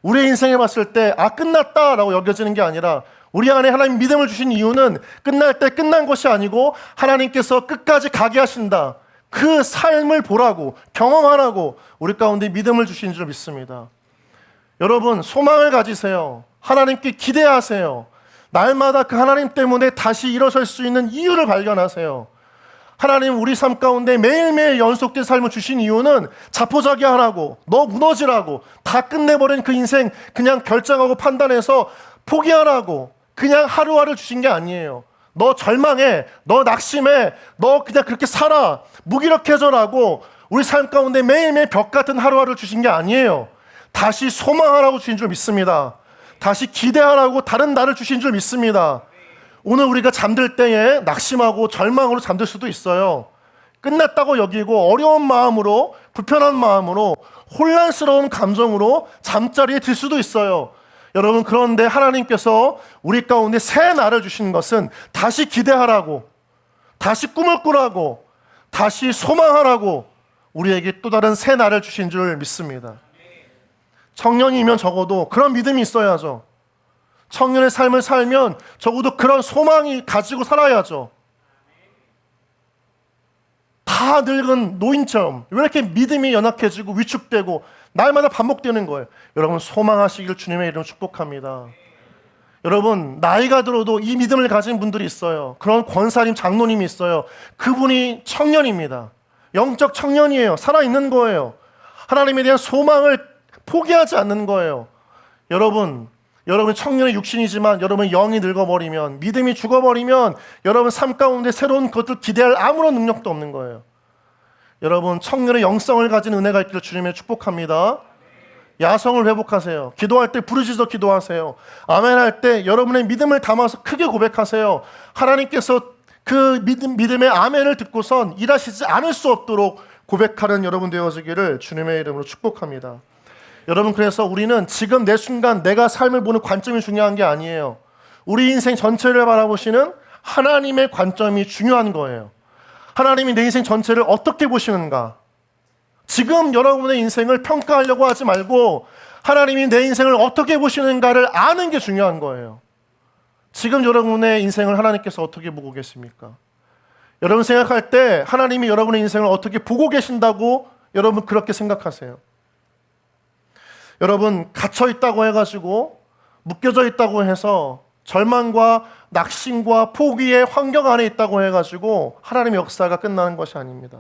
우리의 인생에 봤을 때 끝났다라고 여겨지는 게 아니라 우리 안에 하나님 믿음을 주신 이유는 끝날 때 끝난 것이 아니고 하나님께서 끝까지 가게 하신다. 그 삶을 보라고, 경험하라고 우리 가운데 믿음을 주신 줄 믿습니다. 여러분, 소망을 가지세요. 하나님께 기대하세요. 날마다 그 하나님 때문에 다시 일어설 수 있는 이유를 발견하세요. 하나님 우리 삶 가운데 매일매일 연속된 삶을 주신 이유는 자포자기하라고, 너 무너지라고, 다 끝내버린 그 인생 그냥 결정하고 판단해서 포기하라고 그냥 하루하루 주신 게 아니에요. 너 절망해, 너 낙심해, 너 그냥 그렇게 살아, 무기력해져라고 우리 삶 가운데 매일매일 벽 같은 하루하루를 주신 게 아니에요. 다시 소망하라고 주신 줄 믿습니다. 다시 기대하라고 다른 날을 주신 줄 믿습니다. 오늘 우리가 잠들 때에 낙심하고 절망으로 잠들 수도 있어요. 끝났다고 여기고 어려운 마음으로, 불편한 마음으로, 혼란스러운 감정으로 잠자리에 들 수도 있어요. 여러분, 그런데 하나님께서 우리 가운데 새 날을 주신 것은 다시 기대하라고, 다시 꿈을 꾸라고, 다시 소망하라고 우리에게 또 다른 새 날을 주신 줄 믿습니다. 청년이면 적어도 그런 믿음이 있어야죠. 청년의 삶을 살면 적어도 그런 소망이 가지고 살아야죠. 다 늙은 노인처럼 왜 이렇게 믿음이 연약해지고 위축되고 날마다 반복되는 거예요? 여러분, 소망하시길 주님의 이름으로 축복합니다. 여러분, 나이가 들어도 이 믿음을 가진 분들이 있어요. 그런 권사님, 장로님이 있어요. 그분이 청년입니다. 영적 청년이에요. 살아있는 거예요. 하나님에 대한 소망을 포기하지 않는 거예요. 여러분 청년의 육신이지만 여러분 영이 늙어버리면, 믿음이 죽어버리면 여러분 삶 가운데 새로운 것들 기대할 아무런 능력도 없는 거예요. 여러분, 청년의 영성을 가진 은혜가 있기를 주님의 축복합니다. 야성을 회복하세요. 기도할 때 부르짖어 기도하세요. 아멘할 때 여러분의 믿음을 담아서 크게 고백하세요. 하나님께서 그 믿음의 아멘을 듣고선 일하시지 않을 수 없도록 고백하는 여러분 되어지기를 주님의 이름으로 축복합니다. 여러분, 그래서 우리는 지금 내 순간 내가 삶을 보는 관점이 중요한 게 아니에요. 우리 인생 전체를 바라보시는 하나님의 관점이 중요한 거예요. 하나님이 내 인생 전체를 어떻게 보시는가? 지금 여러분의 인생을 평가하려고 하지 말고 하나님이 내 인생을 어떻게 보시는가를 아는 게 중요한 거예요. 지금 여러분의 인생을 하나님께서 어떻게 보고 계십니까? 여러분 생각할 때 하나님이 여러분의 인생을 어떻게 보고 계신다고 여러분 그렇게 생각하세요. 여러분, 갇혀 있다고 해가지고 묶여져 있다고 해서 절망과 낙심과 포기의 환경 안에 있다고 해가지고 하나님의 역사가 끝나는 것이 아닙니다.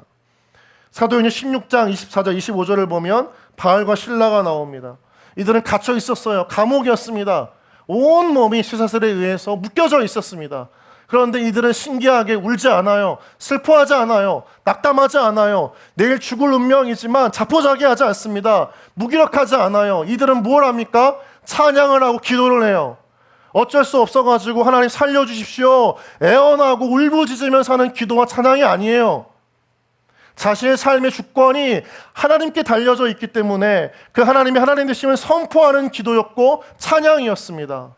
사도행전 16장 24절 25절을 보면 바알과 실라가 나옵니다. 이들은 갇혀 있었어요. 감옥이었습니다. 온 몸이 쇠사슬에 의해서 묶여져 있었습니다. 그런데 이들은 신기하게 울지 않아요. 슬퍼하지 않아요. 낙담하지 않아요. 내일 죽을 운명이지만 자포자기하지 않습니다. 무기력하지 않아요. 이들은 뭘 합니까? 찬양을 하고 기도를 해요. 어쩔 수 없어가지고 하나님 살려주십시오, 애원하고 울부짖으면서 하는 기도와 찬양이 아니에요. 자신의 삶의 주권이 하나님께 달려져 있기 때문에 그 하나님이 하나님 되심을 선포하는 기도였고 찬양이었습니다.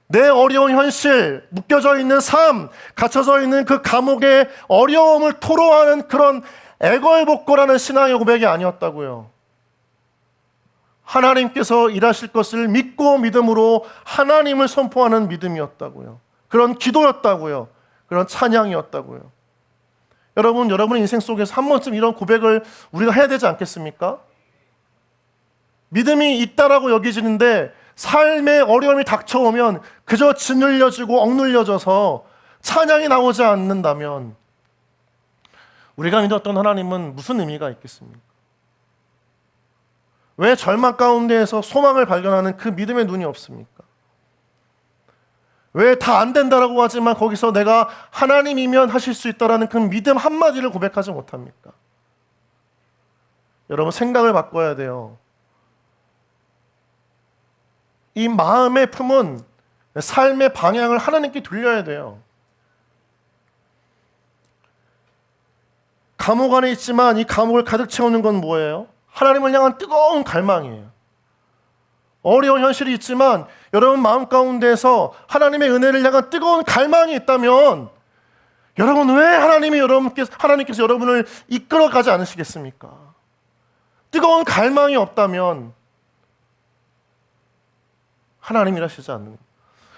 내 어려운 현실, 묶여져 있는 삶, 갇혀져 있는 그 감옥의 어려움을 토로하는 그런 애걸복걸하는 신앙의 고백이 아니었다고요. 하나님께서 일하실 것을 믿고 믿음으로 하나님을 선포하는 믿음이었다고요. 그런 기도였다고요. 그런 찬양이었다고요. 여러분의 인생 속에서 한 번쯤 이런 고백을 우리가 해야 되지 않겠습니까? 믿음이 있다라고 여기지는데 삶의 어려움이 닥쳐오면 그저 짓눌려지고 억눌려져서 찬양이 나오지 않는다면 우리가 믿었던 하나님은 무슨 의미가 있겠습니까? 왜 절망 가운데에서 소망을 발견하는 그 믿음의 눈이 없습니까? 왜 다 안 된다라고 하지만 거기서 내가 하나님이면 하실 수 있다라는 그 믿음 한마디를 고백하지 못합니까? 여러분, 생각을 바꿔야 돼요. 이 마음의 품은 삶의 방향을 하나님께 돌려야 돼요. 감옥 안에 있지만 이 감옥을 가득 채우는 건 뭐예요? 하나님을 향한 뜨거운 갈망이에요. 어려운 현실이 있지만 여러분 마음 가운데서 하나님의 은혜를 향한 뜨거운 갈망이 있다면 여러분 왜 하나님께서 여러분을 이끌어가지 않으시겠습니까? 뜨거운 갈망이 없다면 하나님 일하시지 않는 거예요.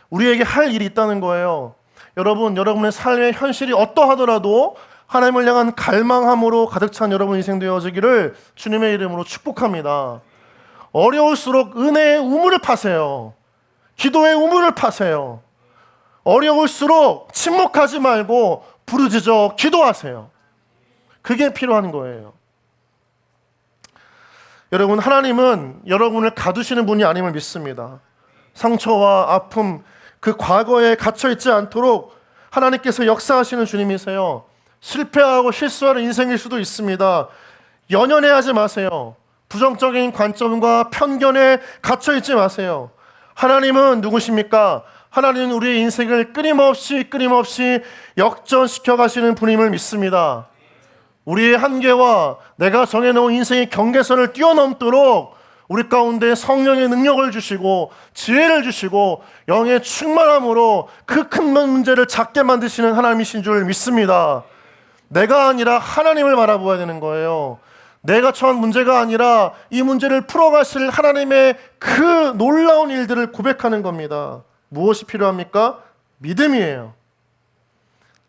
우리에게 할 일이 있다는 거예요. 여러분의 삶의 현실이 어떠하더라도 하나님을 향한 갈망함으로 가득 찬 여러분 인생 되어지기를 주님의 이름으로 축복합니다. 어려울수록 은혜의 우물을 파세요. 기도의 우물을 파세요. 어려울수록 침묵하지 말고 부르짖어 기도하세요. 그게 필요한 거예요. 여러분, 하나님은 여러분을 가두시는 분이 아님을 믿습니다. 상처와 아픔, 그 과거에 갇혀있지 않도록 하나님께서 역사하시는 주님이세요. 실패하고 실수하는 인생일 수도 있습니다. 연연해하지 마세요. 부정적인 관점과 편견에 갇혀있지 마세요. 하나님은 누구십니까? 하나님은 우리의 인생을 끊임없이 역전시켜 가시는 분임을 믿습니다. 우리의 한계와 내가 정해놓은 인생의 경계선을 뛰어넘도록 우리 가운데 성령의 능력을 주시고 지혜를 주시고 영의 충만함으로 그 큰 문제를 작게 만드시는 하나님이신 줄 믿습니다. 내가 아니라 하나님을 바라보아야 되는 거예요. 내가 처한 문제가 아니라 이 문제를 풀어가실 하나님의 그 놀라운 일들을 고백하는 겁니다. 무엇이 필요합니까? 믿음이에요.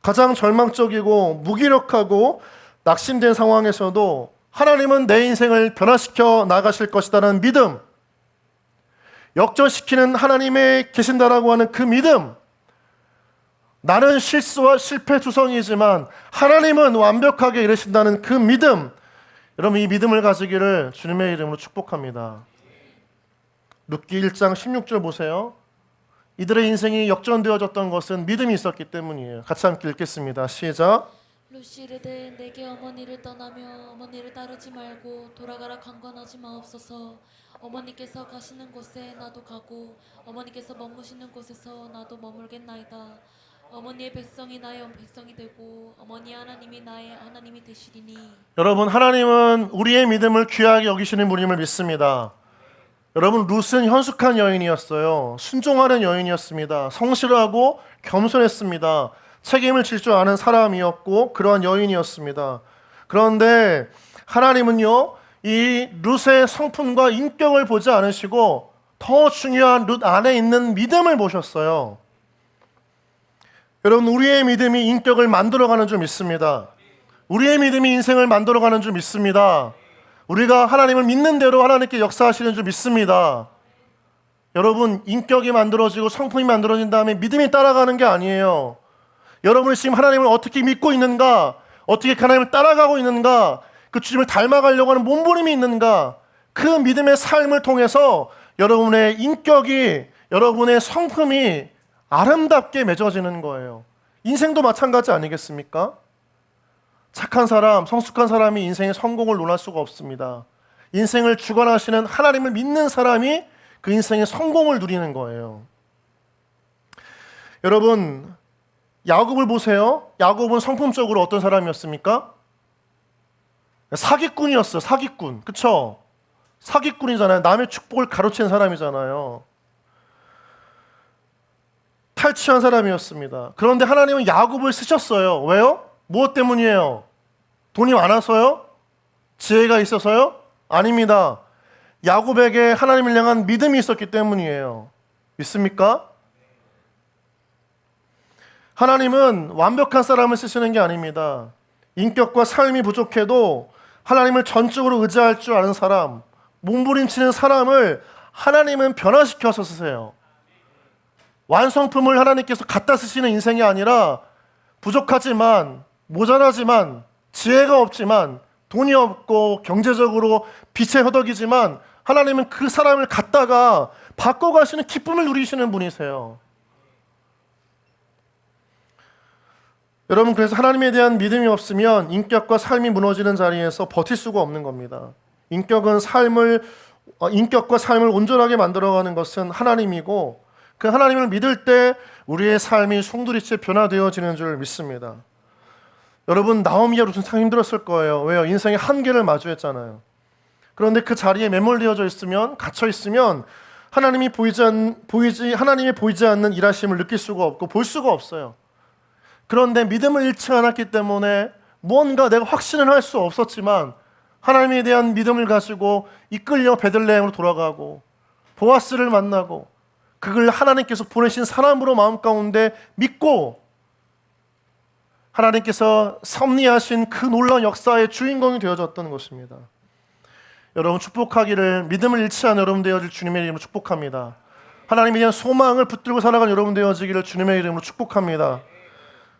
가장 절망적이고 무기력하고 낙심된 상황에서도 하나님은 내 인생을 변화시켜 나가실 것이라는 믿음, 역전시키는 하나님의 계신다라고 하는 그 믿음, 나는 실수와 실패 투성이지만 하나님은 완벽하게 이르신다는 그 믿음, 여러분 이 믿음을 가지기를 주님의 이름으로 축복합니다. 룻기 1장 16절 보세요. 이들의 인생이 역전되어졌던 것은 믿음이 있었기 때문이에요. 같이 함께 읽겠습니다. 시작. 룻이 이르되 내게 어머니를 떠나며 어머니를 따르지 말고 돌아가라 강권하지 마옵소서. 어머니께서 가시는 곳에 나도 가고 어머니께서 머무시는 곳에서 나도 머물겠나이다. 어머니의 백성이 나의 백성이 되고 어머니의 하나님이 나의 하나님이 되시리니. 여러분, 하나님은 우리의 믿음을 귀하게 여기시는 분임을 믿습니다. 여러분, 룻은 현숙한 여인이었어요. 순종하는 여인이었습니다. 성실하고 겸손했습니다. 책임을 질 줄 아는 사람이었고 그러한 여인이었습니다. 그런데 하나님은요, 이 룻의 성품과 인격을 보지 않으시고 더 중요한 룻 안에 있는 믿음을 보셨어요. 여러분, 우리의 믿음이 인격을 만들어가는 줄 믿습니다. 우리의 믿음이 인생을 만들어가는 줄 믿습니다. 우리가 하나님을 믿는 대로 하나님께 역사하시는 줄 믿습니다. 여러분, 인격이 만들어지고 성품이 만들어진 다음에 믿음이 따라가는 게 아니에요. 여러분이 지금 하나님을 어떻게 믿고 있는가, 어떻게 하나님을 따라가고 있는가, 그 주님을 닮아가려고 하는 몸부림이 있는가, 그 믿음의 삶을 통해서 여러분의 인격이, 여러분의 성품이 아름답게 맺어지는 거예요. 인생도 마찬가지 아니겠습니까? 착한 사람, 성숙한 사람이 인생의 성공을 논할 수가 없습니다. 인생을 주관하시는 하나님을 믿는 사람이 그 인생의 성공을 누리는 거예요. 여러분, 야곱을 보세요. 야곱은 성품적으로 어떤 사람이었습니까? 사기꾼이었어요. 사기꾼. 그쵸? 사기꾼이잖아요. 남의 축복을 가로챈 사람이잖아요. 탈취한 사람이었습니다. 그런데 하나님은 야곱을 쓰셨어요. 왜요? 무엇 때문이에요? 돈이 많아서요? 지혜가 있어서요? 아닙니다. 야곱에게 하나님을 향한 믿음이 있었기 때문이에요. 믿습니까? 하나님은 완벽한 사람을 쓰시는 게 아닙니다. 인격과 삶이 부족해도 하나님을 전적으로 의지할 줄 아는 사람, 몸부림치는 사람을 하나님은 변화시켜서 쓰세요. 완성품을 하나님께서 갖다 쓰시는 인생이 아니라 부족하지만, 모자라지만, 지혜가 없지만, 돈이 없고 경제적으로 빛의 허덕이지만 하나님은 그 사람을 갖다가 바꿔가시는 기쁨을 누리시는 분이세요. 여러분, 그래서 하나님에 대한 믿음이 없으면 인격과 삶이 무너지는 자리에서 버틸 수가 없는 겁니다. 인격과 삶을 온전하게 만들어가는 것은 하나님이고, 그 하나님을 믿을 때 우리의 삶이 송두리째 변화되어지는 줄 믿습니다. 여러분, 나오미가 룻은 참 힘들었을 거예요. 왜요? 인생의 한계를 마주했잖아요. 그런데 그 자리에 매몰되어져 있으면, 갇혀 있으면 하나님이 보이지 않는 일하심을 느낄 수가 없고 볼 수가 없어요. 그런데 믿음을 잃지 않았기 때문에 무언가 내가 확신을 할 수 없었지만 하나님에 대한 믿음을 가지고 이끌려 베들레헴으로 돌아가고 보아스를 만나고 그걸 하나님께서 보내신 사람으로 마음 가운데 믿고 하나님께서 섭리하신 그 놀라운 역사의 주인공이 되어졌던 것입니다. 여러분, 축복하기를, 믿음을 잃지 않은 여러분 되어질 주님의 이름으로 축복합니다. 하나님에 대한 소망을 붙들고 살아가는 여러분 되어지기를 주님의 이름으로 축복합니다.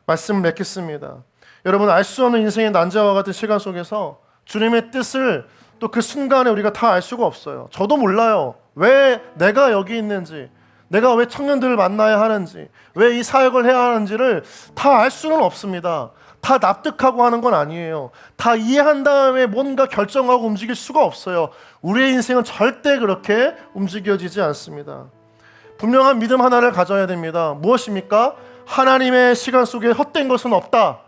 말씀을 맺겠습니다. 여러분, 알 수 없는 인생의 난제와 같은 시간 속에서 주님의 뜻을 또 그 순간에 우리가 다 알 수가 없어요. 저도 몰라요. 왜 내가 여기 있는지, 내가 왜 청년들을 만나야 하는지, 왜 이 사역을 해야 하는지를 다 알 수는 없습니다. 다 납득하고 하는 건 아니에요. 다 이해한 다음에 뭔가 결정하고 움직일 수가 없어요. 우리의 인생은 절대 그렇게 움직여지지 않습니다. 분명한 믿음 하나를 가져야 됩니다. 무엇입니까? 하나님의 시간 속에 헛된 것은 없다.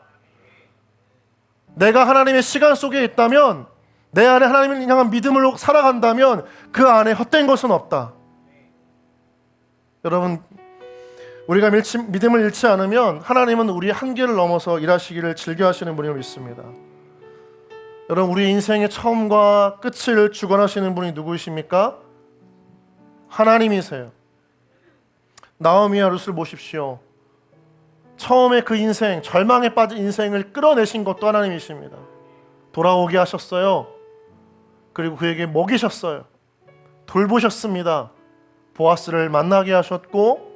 내가 하나님의 시간 속에 있다면, 내 안에 하나님을 향한 믿음으로 살아간다면 그 안에 헛된 것은 없다. 여러분, 우리가 믿음을 잃지 않으면 하나님은 우리의 한계를 넘어서 일하시기를 즐겨하시는 분임을 믿습니다. 여러분, 우리 인생의 처음과 끝을 주관하시는 분이 누구이십니까? 하나님이세요. 나오미와 룻을 보십시오. 처음에 그 인생, 절망에 빠진 인생을 끌어내신 것도 하나님이십니다. 돌아오게 하셨어요. 그리고 그에게 먹이셨어요. 돌보셨습니다. 보아스를 만나게 하셨고,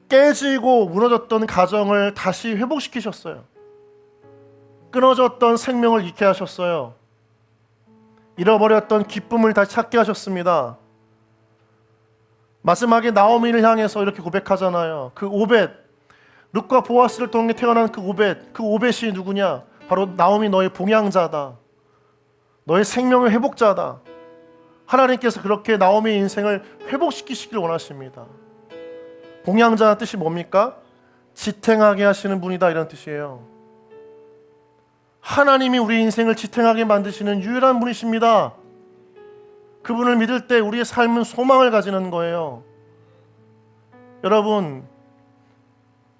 깨지고 무너졌던 가정을 다시 회복시키셨어요. 끊어졌던 생명을 잃게 하셨어요. 잃어버렸던 기쁨을 다시 찾게 하셨습니다. 마지막에 나오미를 향해서 이렇게 고백하잖아요. 그 오벳, 룻과 보아스를 통해 태어난 그 오벳이 누구냐? 바로 나오미, 너의 봉양자다. 너의 생명의 회복자다. 하나님께서 그렇게 나오미의 인생을 회복시키시길 원하십니다. 봉양자의 뜻이 뭡니까? 지탱하게 하시는 분이다, 이런 뜻이에요. 하나님이 우리 인생을 지탱하게 만드시는 유일한 분이십니다. 그분을 믿을 때 우리의 삶은 소망을 가지는 거예요. 여러분,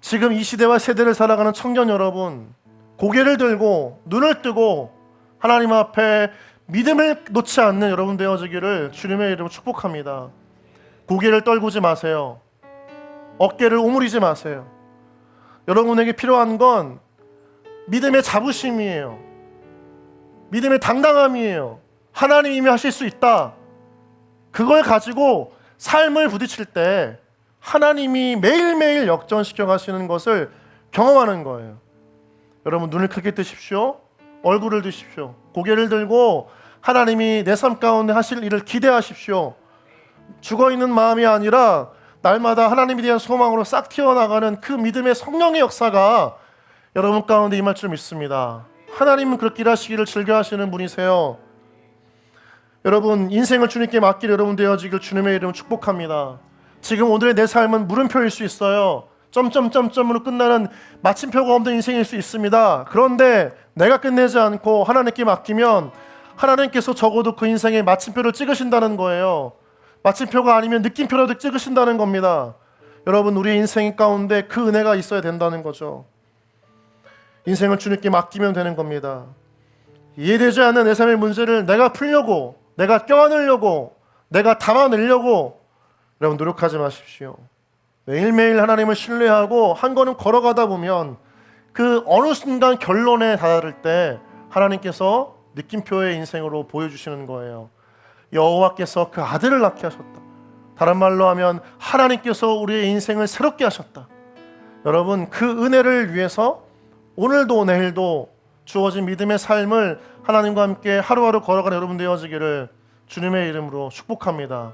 지금 이 시대와 세대를 살아가는 청년 여러분, 고개를 들고 눈을 뜨고 하나님 앞에 믿음을 놓지 않는 여러분 되어지기를 주님의 이름으로 축복합니다. 고개를 떨구지 마세요. 어깨를 오므리지 마세요. 여러분에게 필요한 건 믿음의 자부심이에요. 믿음의 당당함이에요. 하나님이 하실 수 있다. 그걸 가지고 삶을 부딪힐 때 하나님이 매일매일 역전시켜 가시는 것을 경험하는 거예요. 여러분, 눈을 크게 뜨십시오. 얼굴을 드십시오. 고개를 들고 하나님이 내 삶 가운데 하실 일을 기대하십시오. 죽어있는 마음이 아니라 날마다 하나님에 대한 소망으로 싹 튀어나가는 그 믿음의 성령의 역사가 여러분 가운데 임할 줄 믿습니다. 하나님은 그렇게 일하시기를 즐겨하시는 분이세요. 여러분, 인생을 주님께 맡길 여러분 되어지길 주님의 이름으로 축복합니다. 지금 오늘의 내 삶은 물음표일 수 있어요. 점점점점으로 끝나는 마침표가 없는 인생일 수 있습니다. 그런데 내가 끝내지 않고 하나님께 맡기면 하나님께서 적어도 그 인생에 마침표를 찍으신다는 거예요. 마침표가 아니면 느낌표라도 찍으신다는 겁니다. 여러분, 우리 인생 가운데 그 은혜가 있어야 된다는 거죠. 인생을 주님께 맡기면 되는 겁니다. 이해되지 않는 내 삶의 문제를 내가 풀려고, 내가 껴안으려고, 내가 담아내려고 여러분 노력하지 마십시오. 매일매일 하나님을 신뢰하고 한 걸음 걸어가다 보면 그 어느 순간 결론에 다다를 때 하나님께서 느낌표의 인생으로 보여주시는 거예요. 여호와께서 그 아들을 낳게 하셨다. 다른 말로 하면 하나님께서 우리의 인생을 새롭게 하셨다. 여러분, 그 은혜를 위해서 오늘도 내일도 주어진 믿음의 삶을 하나님과 함께 하루하루 걸어가는 여러분 되어지기를 주님의 이름으로 축복합니다.